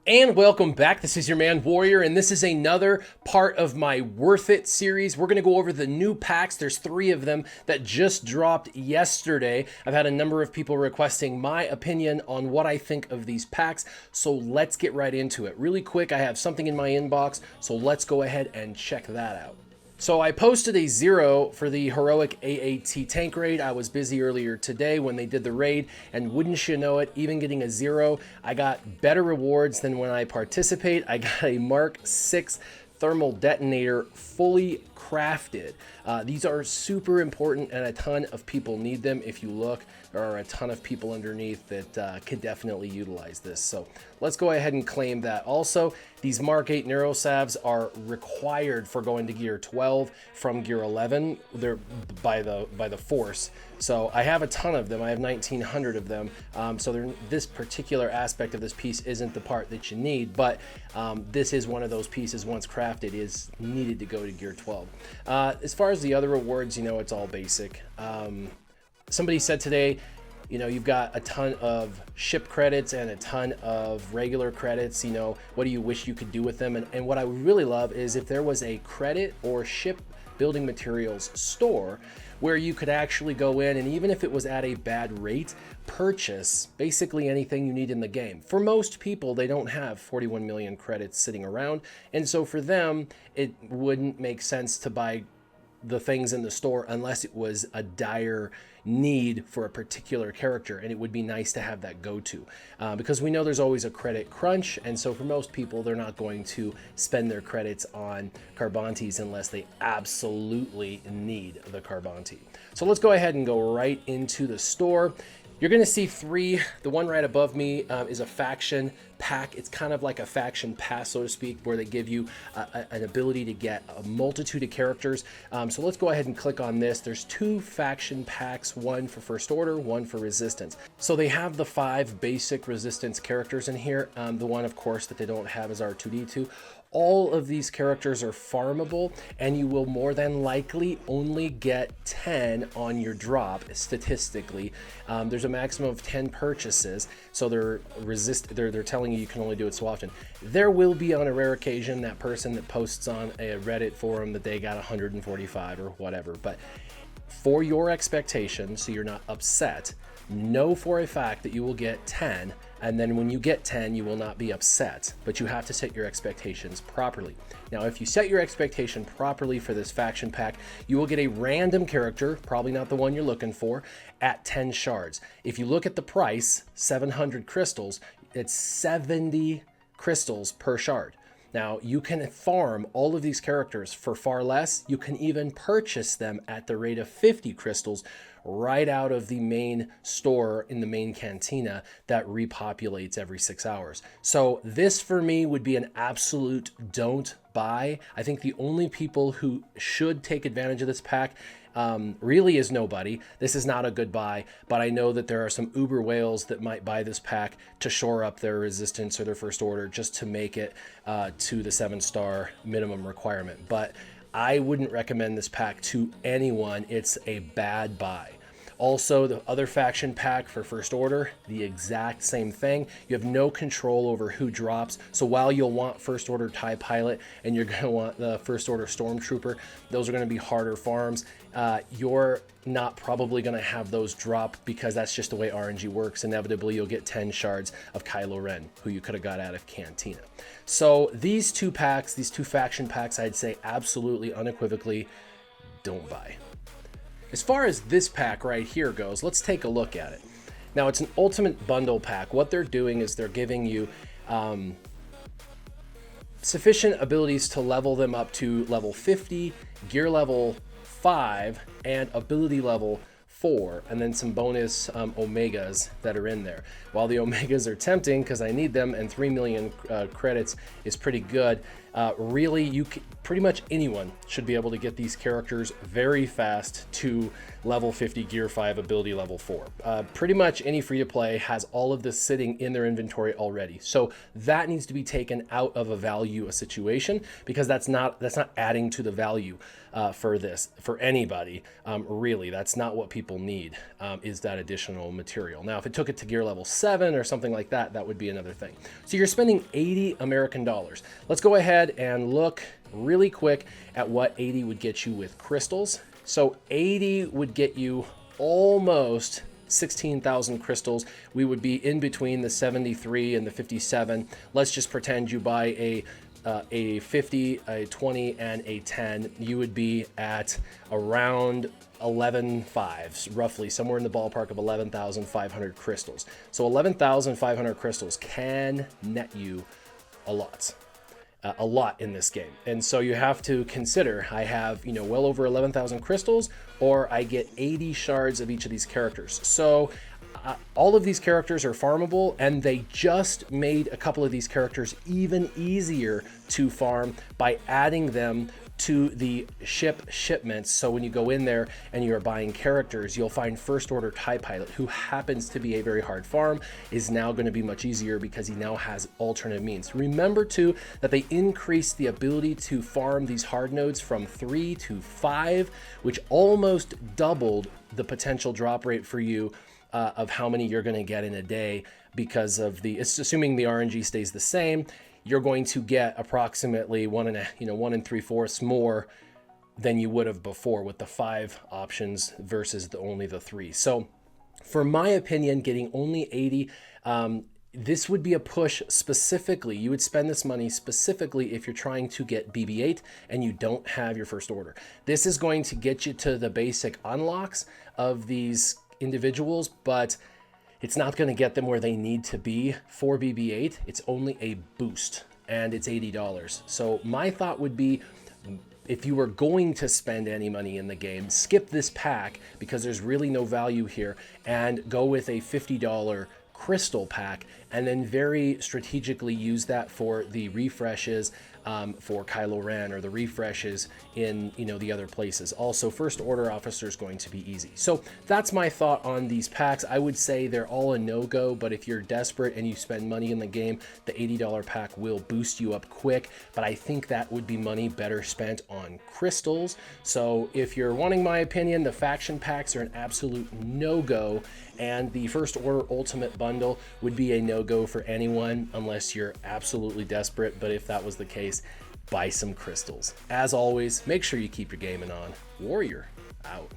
And welcome back. This is your man Warrior, and this is another part of my Worth It series. We're going to go over the new packs. There's 3 of them that just dropped yesterday. I've had a number of people requesting my opinion on what I think of these packs, so let's get right into it. Really quick, I have something in my inbox, so let's go ahead and check that out. So I posted a 0 for the Heroic AAT tank raid. I was busy earlier today when they did the raid, and wouldn't you know it, even getting a 0, I got better rewards than when I participate. I got a Mark 6 thermal detonator fully crafted. These are super important and a ton of people need them. If you look, there are a ton of people underneath that could definitely utilize this. So let's go ahead and claim that. Also, these Mark 8 Neurosalves are required for going to gear 12 from gear 11. They're by the force. So I have a ton of them. I have 1,900 of them. So this particular aspect of this piece isn't the part that you need, but this is one of those pieces, once crafted, is needed to go to gear 12. As far as the other rewards, you know, it's all basic. Somebody said today, you know, you've got a ton of ship credits and a ton of regular credits. You know, what do you wish you could do with them? And what I would really love is if there was a credit or ship building materials store where you could actually go in, and even if it was at a bad rate, purchase basically anything you need in the game. For most people, they don't have 41 million credits sitting around, and so for them, it wouldn't make sense to buy the things in the store unless it was a dire need for a particular character, and it would be nice to have that go-to because we know there's always a credit crunch, and so for most people they're not going to spend their credits on Carbantes unless they absolutely need the Carbante. So let's go ahead and go right into the store. You're going to see 3. The one right above me is a faction pack. It's kind of like a faction pass, so to speak, where they give you an ability to get a multitude of characters. So let's go ahead and click on this. There's 2 faction packs, one for First Order, one for Resistance. So they have the 5 basic Resistance characters in here. The one, of course, that they don't have is R2-D2. All of these characters are farmable, and you will more than likely only get 10 on your drop statistically. There's a maximum of 10 purchases, so they're telling you can only do it so often. There will be, on a rare occasion, that person that posts on a Reddit forum that they got 145 or whatever, but for your expectations, so you're not upset, know for a fact that you will get 10, and then when you get 10, you will not be upset, but you have to set your expectations properly. Now, if you set your expectation properly for this faction pack, you will get a random character, probably not the one you're looking for, at 10 shards. If you look at the price, 700 crystals, it's 70 crystals per shard. Now, you can farm all of these characters for far less. You can even purchase them at the rate of 50 crystals right out of the main store in the main cantina that repopulates every 6 hours. So this, for me, would be an absolute don't buy. I think the only people who should take advantage of this pack really is nobody. This is not a good buy, but I know that there are some uber whales that might buy this pack to shore up their resistance or their First Order just to make it to the 7-star minimum requirement. But I wouldn't recommend this pack to anyone. It's a bad buy. Also, the other faction pack for First Order, the exact same thing. You have no control over who drops. So while you'll want First Order TIE Pilot and you're going to want the First Order Stormtrooper, those are going to be harder farms. You're not probably going to have those drop because that's just the way RNG works. Inevitably, you'll get 10 shards of Kylo Ren, who you could have got out of Cantina. So these 2 packs, these 2 faction packs, I'd say absolutely unequivocally don't buy. As far as this pack right here goes, let's take a look at it. Now, it's an ultimate bundle pack. What they're doing is they're giving you sufficient abilities to level them up to level 50, gear level 5, and ability level 4, and then some bonus Omegas that are in there. While the Omegas are tempting because I need them, and 3 million credits is pretty good, Really, pretty much anyone should be able to get these characters very fast to level 50 gear 5 ability level 4. Pretty much any free to play has all of this sitting in their inventory already. So that needs to be taken out of a value situation, because that's not adding to the value for anybody. Really, that's not what people need, is that additional material. Now, if it took it to gear level 7 or something like that, that would be another thing. So you're spending 80 American dollars. Let's go ahead and look really quick at what 80 would get you with crystals. So 80 would get you almost 16,000 crystals. We would be in between the 73 and the 57. Let's just pretend you buy a 50, a 20, and a 10. You would be at around 11.5, roughly somewhere in the ballpark of 11,500 crystals. So 11,500 crystals can net you a lot in this game. And so you have to consider, I have, well over 11,000 crystals, or I get 80 shards of each of these characters. So all of these characters are farmable, and they just made a couple of these characters even easier to farm by adding them to the shipments. So when you go in there and you're buying characters, you'll find First Order TIE Pilot, who happens to be a very hard farm, is now going to be much easier because he now has alternate means. Remember too that they increased the ability to farm these hard nodes from 3 to 5, which almost doubled the potential drop rate for you of how many you're going to get in a day, because of it's assuming the RNG stays the same. You're going to get approximately 1 3/4 more than you would have before with the 5 options versus only the 3. So for my opinion, getting only 80, this would be a push specifically. You would spend this money specifically if you're trying to get BB-8 and you don't have your First Order. This is going to get you to the basic unlocks of these individuals, but it's not going to get them where they need to be for BB-8. It's only a boost, and it's $80. So my thought would be, if you were going to spend any money in the game, skip this pack because there's really no value here, and go with a $50 crystal pack, and then very strategically use that for the refreshes for Kylo Ren, or the refreshes in the other places. Also, First Order officer is going to be easy. So that's my thought on these packs. I would say they're all a no-go, but if you're desperate and you spend money in the game, the $80 pack will boost you up quick, but I think that would be money better spent on crystals. So if you're wanting my opinion, the faction packs are an absolute no-go, and the First Order Ultimate Bundle would be a no-go for anyone unless you're absolutely desperate. But if that was the case, buy some crystals. As always, make sure you keep your gaming on. Warrior out.